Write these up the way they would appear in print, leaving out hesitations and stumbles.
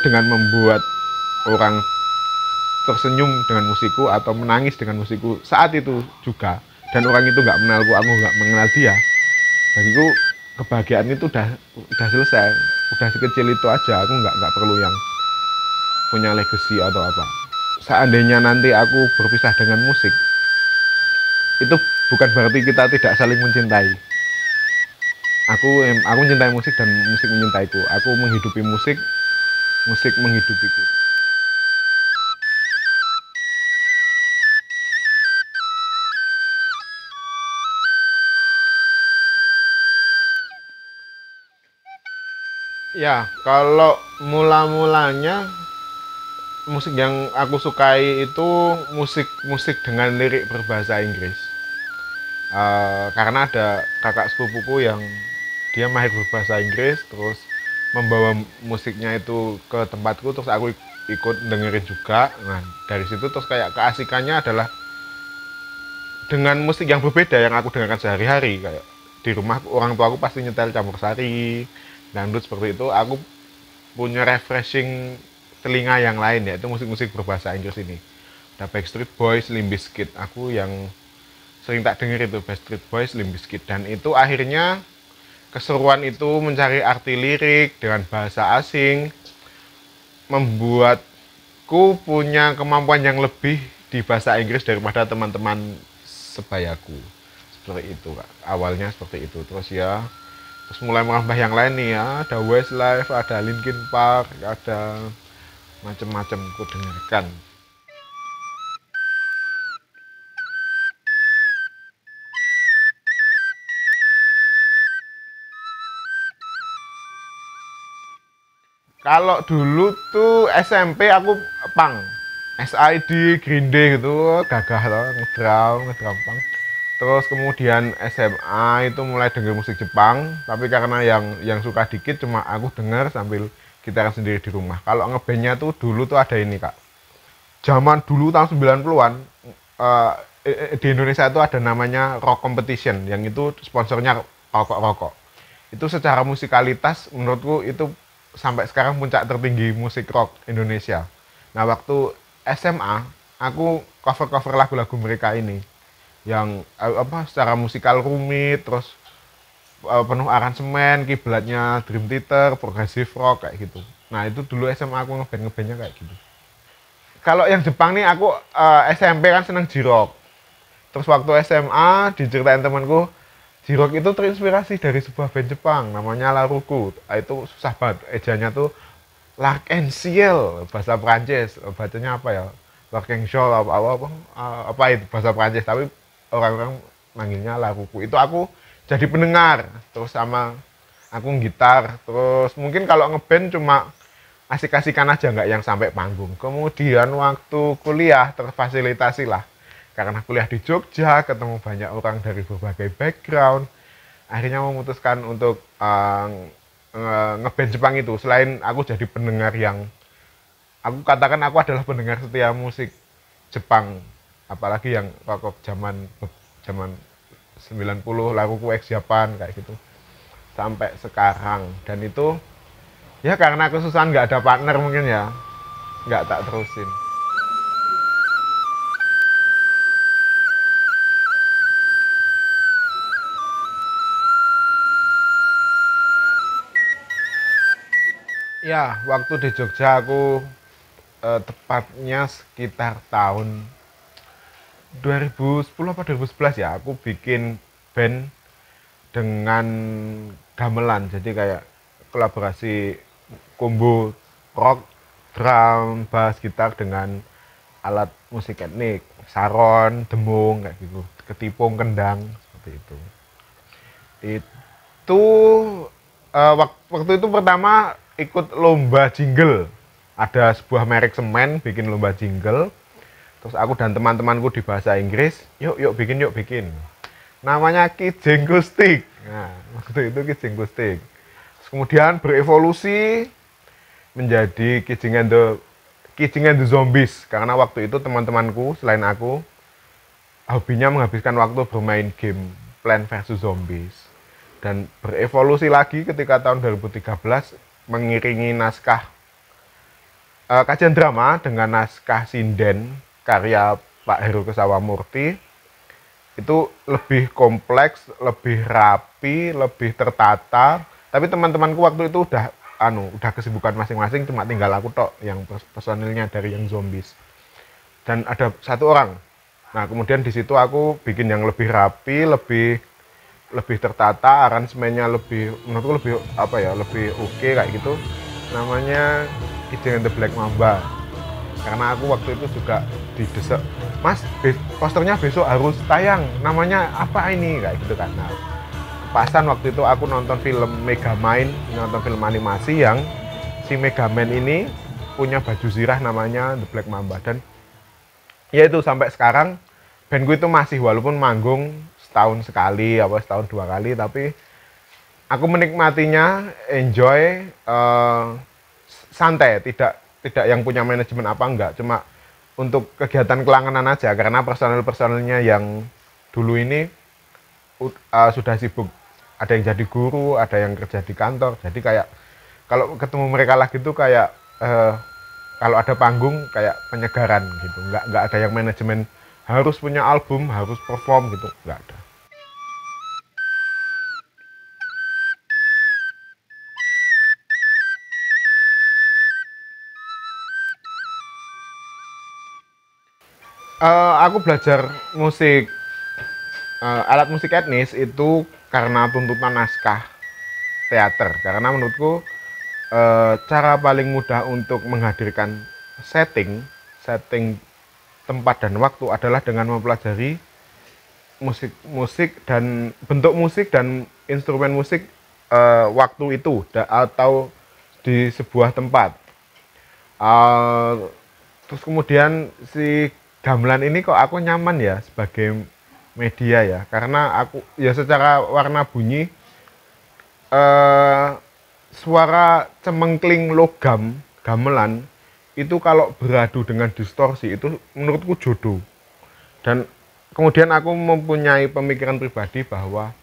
dengan membuat orang tersenyum dengan musikku atau menangis dengan musikku saat itu juga, dan orang itu nggak mengenalku, aku nggak mengenal dia, bagiku kebahagiaan itu udah selesai, udah sekecil itu aja. Aku nggak perlu yang punya legacy atau apa. Seandainya nanti aku berpisah dengan musik, itu bukan berarti kita tidak saling mencintai. Aku mencintai musik dan musik mencintaiku. Aku menghidupi musik, musik menghidupiku. Ya, kalau mula-mulanya musik yang aku sukai itu musik-musik dengan lirik berbahasa Inggris. Karena ada kakak sepupuku yang dia mahir berbahasa Inggris, terus membawa musiknya itu ke tempatku, terus aku ikut dengerin juga. Nah, dari situ terus kayak keasikannya adalah dengan musik yang berbeda yang aku dengarkan sehari-hari. Kayak di rumah orang tua aku pasti nyetel campur sari, dangdut, seperti itu. Aku punya refreshing telinga yang lain, yaitu musik-musik berbahasa Inggris ini. Ada Backstreet Boys, Limp Bizkit. Aku yang sering tak denger itu Backstreet Boys, Limp Bizkit, dan itu akhirnya keseruan itu mencari arti lirik dengan bahasa asing membuatku punya kemampuan yang lebih di bahasa Inggris daripada teman-teman sebayaku. Seperti itu, Kak. Awalnya seperti itu. Terus mulai merambah yang lain nih ya. Ada Westlife, ada Linkin Park, ada macam-macam ku dengarkan. Kalau dulu tuh SMP aku punk, SID, Green Day gitu, gagah loh, ngedrum punk. Terus kemudian SMA itu mulai denger musik Jepang, tapi karena yang suka dikit cuma aku denger sambil gitaran sendiri di rumah. Kalau ngebandnya tuh dulu tuh ada ini, Kak. Zaman dulu tahun 90-an di Indonesia itu ada namanya Rock Competition, yang itu sponsornya rokok-rokok. Itu secara musikalitas menurutku itu sampai sekarang puncak tertinggi musik rock Indonesia. Nah, waktu SMA aku cover-cover lagu-lagu mereka ini yang secara musikal rumit, terus penuh aransemen, kiblatnya Dream Theater, progressive rock kayak gitu. Nah, itu dulu SMA aku ngeband-ngebandnya kayak gitu. Kalau yang Jepang nih aku SMP kan seneng J-Rock. Terus waktu SMA diceritain temanku, J-Rock itu terinspirasi dari sebuah band Jepang namanya Laruku. Itu susah banget, ejanya tuh L'Arc-en-Ciel, bahasa Prancis. Bacanya apa ya? L'Arc-en-Ciel apa itu bahasa Prancis, tapi orang-orang manggilnya Laruku. Itu aku jadi pendengar, terus sama aku gitar. Terus mungkin kalau ngeband cuma asik-asikan aja, nggak yang sampai panggung. Kemudian waktu kuliah terfasilitasi lah, karena kuliah di Jogja, ketemu banyak orang dari berbagai background, akhirnya memutuskan untuk ngeband Jepang itu. Selain aku jadi pendengar yang, aku katakan aku adalah pendengar setia musik Jepang, apalagi yang rock zaman zaman 90, Laruku X Japan kayak gitu, sampai sekarang. Dan itu ya karena kesusahan nggak ada partner mungkin ya, nggak tak terusin. Ya, waktu di Jogja aku tepatnya sekitar tahun 2010 apa 2011 ya, aku bikin band dengan gamelan. Jadi kayak kolaborasi combo rock, drum, bass, gitar dengan alat musik etnik, saron, demung kayak gitu, ketipung, kendang seperti itu. Itu waktu itu pertama ikut lomba jingle. Ada sebuah merek semen bikin lomba jingle. Terus aku dan teman-temanku di bahasa Inggris, yuk yuk bikin. Namanya Kijeng Kustik. Nah, waktu itu Kijeng Kustik. Terus kemudian berevolusi menjadi Kijeng and the Zombies, karena waktu itu teman-temanku selain aku hobinya menghabiskan waktu bermain game Plant vs Zombies, dan berevolusi lagi ketika tahun 2013 mengiringi naskah kajian drama dengan naskah sinden karya Pak Heru Kesawamurti itu lebih kompleks, lebih rapi, lebih tertata. Tapi teman-temanku waktu itu udah kesibukan masing-masing, cuma tinggal aku tok yang personilnya dari yang zombies. Dan ada satu orang. Nah, kemudian di situ aku bikin yang lebih rapi, lebih lebih tertata, aransemennya lebih, menurutku lebih apa ya, lebih oke kayak gitu. Namanya Kijang and the Black Mamba. Karena aku waktu itu juga didesak, Mas, posternya besok harus tayang, namanya apa ini, kayak gitu kan. Nah, pasan waktu itu aku nonton film Megamind, nonton film animasi yang si Megaman ini punya baju zirah namanya The Black Mamba. Dan ya itu sampai sekarang bandku itu masih, walaupun manggung setahun sekali apa setahun dua kali, tapi aku menikmatinya, enjoy, santai, tidak tidak yang punya manajemen apa enggak, cuma untuk kegiatan kelangenan aja, karena personel-personelnya yang dulu ini sudah sibuk, ada yang jadi guru, ada yang kerja di kantor, jadi kayak kalau ketemu mereka lagi tuh kayak kalau ada panggung kayak penyegaran gitu, nggak ada yang manajemen harus punya album, harus perform gitu, nggak ada. Aku belajar musik, alat musik etnis itu karena tuntutan naskah teater, karena menurutku cara paling mudah untuk menghadirkan setting setting tempat dan waktu adalah dengan mempelajari musik dan bentuk musik dan instrumen musik waktu itu atau di sebuah tempat. Terus kemudian si gamelan ini kok aku nyaman ya sebagai media ya, karena aku ya secara warna bunyi, suara cemengkling logam gamelan itu kalau beradu dengan distorsi itu menurutku jodoh. Dan kemudian aku mempunyai pemikiran pribadi bahwa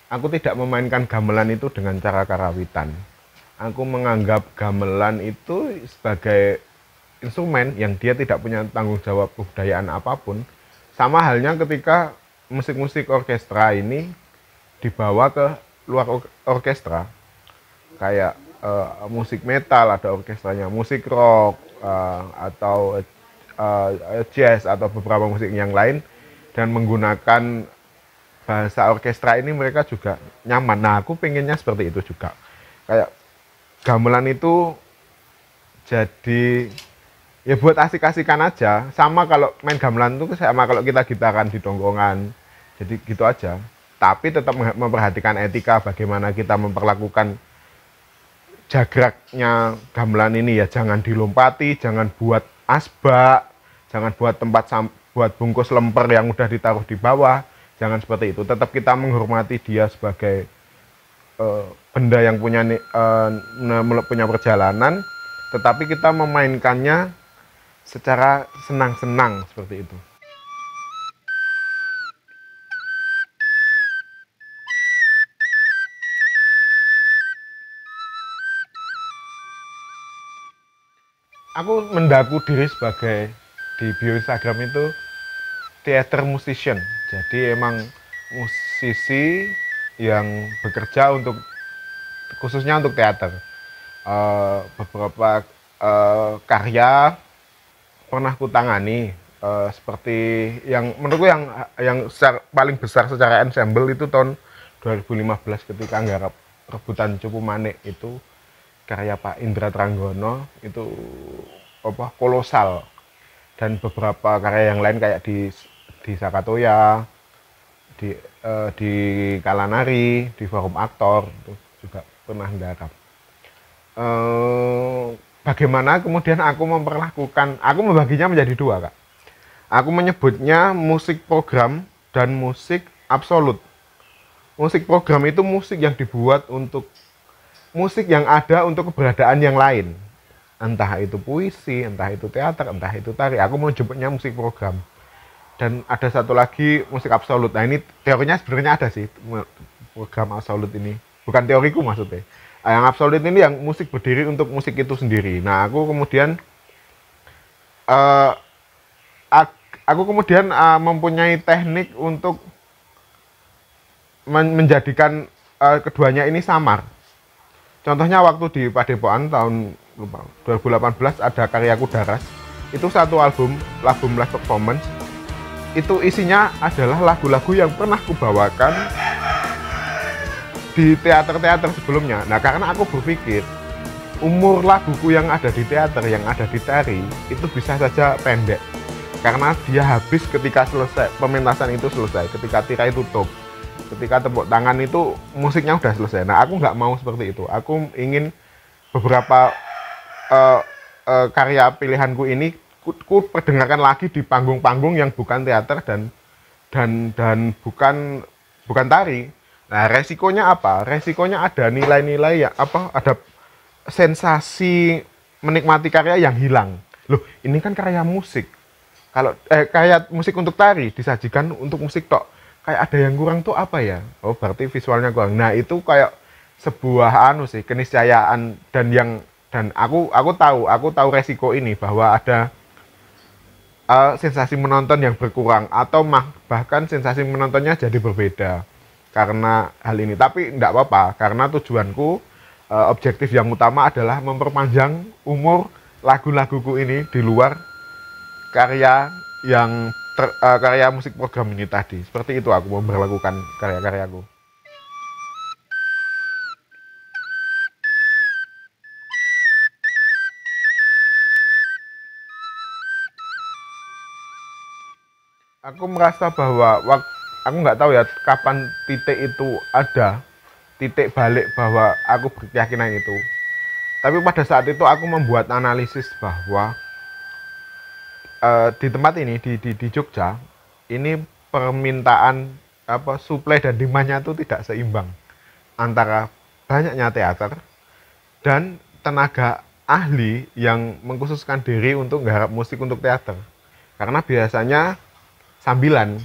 aku tidak memainkan gamelan itu dengan cara karawitan. Aku menganggap gamelan itu sebagai instrumen yang dia tidak punya tanggung jawab kebudayaan apapun. Sama halnya ketika musik-musik orkestra ini dibawa ke luar orkestra, kayak musik metal ada orkestranya, musik rock, atau jazz atau beberapa musik yang lain, dan menggunakan bahasa orkestra ini mereka juga nyaman. Nah, aku pengennya seperti itu juga, kayak gamelan itu jadi ya buat asik-asikan aja, sama kalau main gamelan itu sama kalau kita gitaran di tongkrongan, jadi gitu aja, tapi tetap memperhatikan etika bagaimana kita memperlakukan jagraknya gamelan ini ya, jangan dilompati, jangan buat asbak, jangan buat buat bungkus lemper yang udah ditaruh di bawah, jangan seperti itu. Tetap kita menghormati dia sebagai benda yang punya perjalanan, tetapi kita memainkannya secara senang-senang seperti itu. Aku mendaku diri sebagai, di bio Instagram itu, theater musician. Jadi emang musisi yang bekerja untuk, khususnya untuk teater. Beberapa karya pernah kutangani, seperti yang menurutku yang paling besar secara ensemble itu tahun 2015 ketika nggarap rebutan Cupu Manik, itu karya Pak Indra Tranggono, itu apa, kolosal. Dan beberapa karya yang lain kayak di Sakatoya, di Kalanari, di Forum Aktor itu juga pernah nggarap. Bagaimana kemudian aku membaginya menjadi dua, Kak. Aku menyebutnya musik program dan musik absolut. Musik program itu musik yang dibuat untuk, musik yang ada untuk keberadaan yang lain. Entah itu puisi, entah itu teater, entah itu tari. Aku mau menyebutnya musik program. Dan ada satu lagi musik absolut. Nah, ini teorinya sebenarnya ada sih, program absolut ini. Bukan teoriku maksudnya. Yang absolut ini yang musik berdiri untuk musik itu sendiri. Nah, aku kemudian eh, aku kemudian mempunyai teknik untuk menjadikan keduanya ini samar. Contohnya waktu di Padepokan tahun lupa 2018 ada karyaku Daras. Itu satu album live performance. Itu isinya adalah lagu-lagu yang pernah kubawakan di teater-teater sebelumnya. Nah, karena aku berpikir umur laguku yang ada di teater, yang ada di tari, itu bisa saja pendek. Karena dia habis ketika selesai, pementasan itu selesai, ketika tirai tutup. Ketika tepuk tangan itu musiknya udah selesai. Nah, aku nggak mau seperti itu. Aku ingin beberapa karya pilihanku ini ku perdengarkan lagi di panggung-panggung yang bukan teater dan bukan tari. Nah, resikonya apa? Resikonya ada nilai-nilai ya apa? Ada sensasi menikmati karya yang hilang. Loh, ini kan karya musik. Kalau karya musik untuk tari disajikan untuk musik tok. Kayak ada yang kurang tuh apa ya? Oh, berarti visualnya kurang. Nah, itu kayak sebuah keniscayaan dan aku tahu resiko ini bahwa ada sensasi menonton yang berkurang atau bahkan sensasi menontonnya jadi berbeda karena hal ini. Tapi enggak apa-apa karena tujuanku objektif yang utama adalah memperpanjang umur lagu-laguku ini di luar karya yang karya musik program ini tadi. Seperti itu aku memperlakukan karya-karyaku. Aku merasa bahwa aku nggak tahu ya kapan titik itu ada, titik balik bahwa aku berkeyakinan itu. Tapi pada saat itu aku membuat analisis bahwa di tempat ini di Jogja ini permintaan suplai dan demandnya itu tidak seimbang antara banyaknya teater dan tenaga ahli yang mengkhususkan diri untuk nggarap musik untuk teater. Karena biasanya sambilan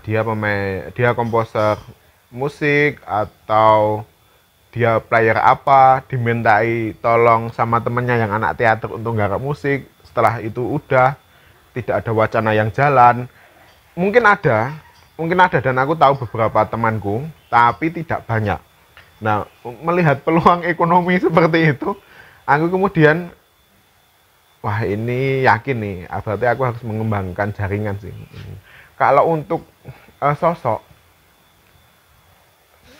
dia komposer musik atau dia player apa dimintai tolong sama temennya yang anak teater untuk nggarap musik. Setelah itu udah tidak ada wacana yang jalan. Mungkin ada dan aku tahu beberapa temanku tapi tidak banyak. Nah, melihat peluang ekonomi seperti itu, aku kemudian wah ini yakin nih, berarti aku harus mengembangkan jaringan sih. Kalau untuk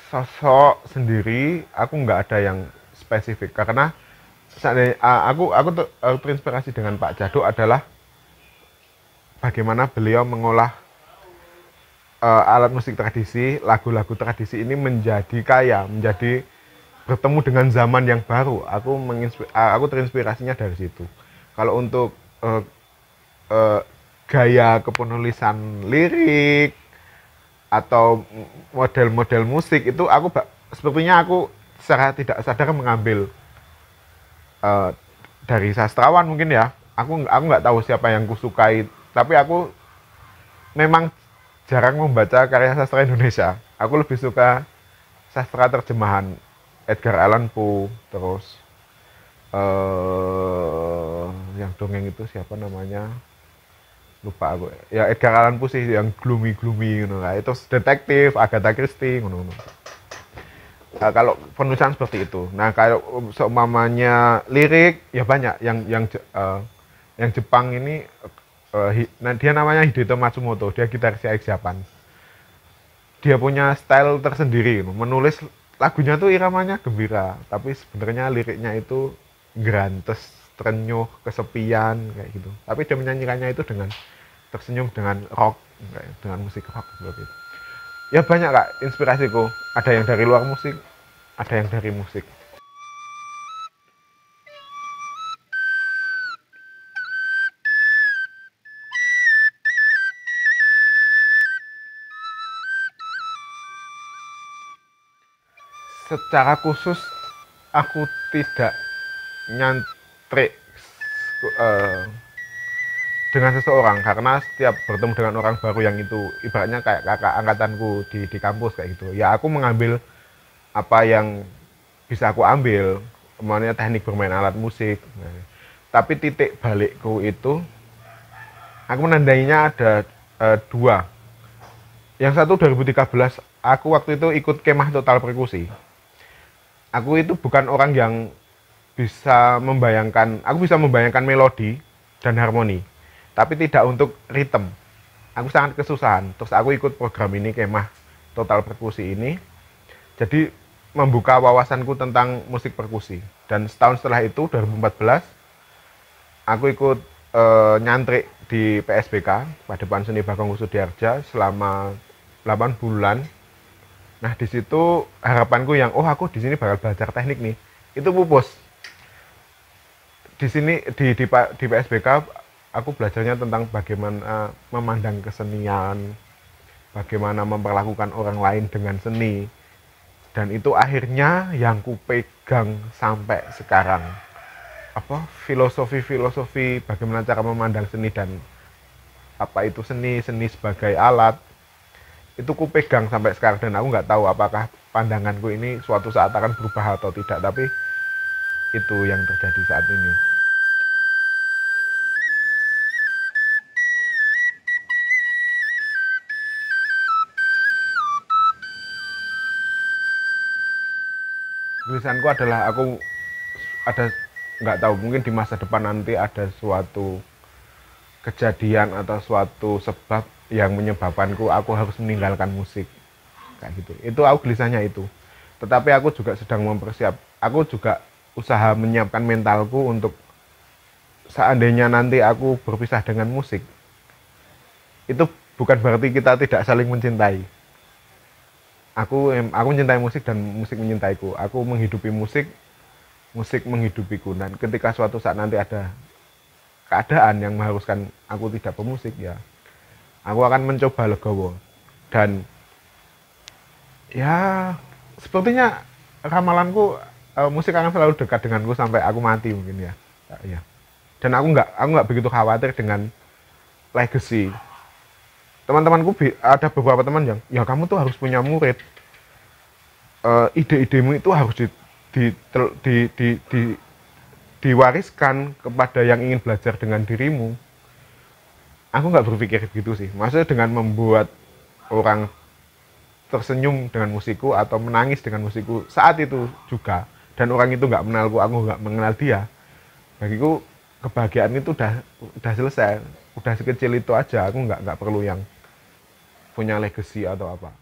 sosok sendiri, aku nggak ada yang spesifik karena aku terinspirasi dengan Pak Jaduk adalah bagaimana beliau mengolah alat musik tradisi, lagu-lagu tradisi ini menjadi kaya, menjadi bertemu dengan zaman yang baru. Aku terinspirasinya dari situ. Kalau untuk gaya kepenulisan lirik atau model-model musik itu sepertinya aku secara tidak sadar mengambil dari sastrawan mungkin ya. Aku nggak tahu siapa yang kusukai, tapi aku memang jarang membaca karya sastra Indonesia. Aku lebih suka sastra terjemahan Edgar Allan Poe, terus yang dongeng itu siapa namanya? Lupa aku. Ya Edgar Allan Poe sih yang gloomy gitu. Nah, itu detektif Agatha Christie ngono. Kalau penulisan seperti itu. Nah, kalau seumpamanya lirik ya banyak yang Jepang ini dia namanya Hideto Matsumoto, dia gitaris CX Japan. Dia punya style tersendiri, menulis lagunya tuh iramanya gembira, tapi sebenarnya liriknya itu grantes, terenyuh, kesepian kayak gitu. Tapi dia menyanyikannya itu dengan tersenyum dengan rock, dengan musik rock seperti itu. Ya banyak kak inspirasiku, ada yang dari luar musik, ada yang dari musik. Secara khusus aku tidak nyantrik dengan seseorang karena setiap bertemu dengan orang baru yang itu ibaratnya kayak kakak angkatanku di kampus kayak gitu ya aku mengambil apa yang bisa aku ambil, kemauannya teknik bermain alat musik. Nah, Tapi titik balikku itu, aku menandainya ada dua. Yang satu 2013, aku waktu itu ikut kemah total perkusi. Aku itu bukan orang yang aku bisa membayangkan melodi dan harmoni, tapi tidak untuk ritme. Aku sangat kesusahan. Terus aku ikut program ini, kemah total perkusi ini. Jadi membuka wawasanku tentang musik perkusi. Dan setahun setelah itu, 2014, aku ikut nyantrik di PSBK, Padepokan Seni Bagong Kusudiarja, selama 8 bulan. Nah, di situ harapanku yang aku di sini bakal belajar teknik nih. Itu pupus. Di sini di PSBK aku belajarnya tentang bagaimana memandang kesenian, bagaimana memperlakukan orang lain dengan seni. Dan itu akhirnya yang kupegang sampai sekarang. Filosofi bagaimana cara memandang seni dan apa itu seni sebagai alat. Itu kupegang sampai sekarang dan aku nggak tahu apakah pandanganku ini suatu saat akan berubah atau tidak, tapi itu yang terjadi saat ini. Tulisanku adalah aku ada nggak tahu, mungkin di masa depan nanti ada suatu kejadian atau suatu sebab yang menyebabkanku aku harus meninggalkan musik kayak gitu. Itu aku gelisahnya itu. Tetapi aku juga sedang aku juga usaha menyiapkan mentalku untuk seandainya nanti aku berpisah dengan musik, itu bukan berarti kita tidak saling mencintai. Aku mencintai musik dan musik mencintaiku. Aku menghidupi musik, musik menghidupiku. Dan ketika suatu saat nanti ada keadaan yang mengharuskan aku tidak bermusik, ya aku akan mencoba legowo. Dan ya sepertinya ramalanku, musik akan selalu dekat denganku sampai aku mati mungkin ya. Ya. Dan aku nggak begitu khawatir dengan legacy. Teman-temanku ada beberapa teman yang ya kamu tuh harus punya murid, ide-idemu itu harus di, di, di, di, diwariskan kepada yang ingin belajar dengan dirimu. Aku nggak berpikir gitu sih, maksudnya dengan membuat orang tersenyum dengan musikku atau menangis dengan musikku saat itu juga, dan orang itu nggak mengenalku, aku nggak mengenal dia, bagiku kebahagiaan itu udah selesai, udah sekecil itu aja. Aku nggak perlu yang punya legacy atau apa.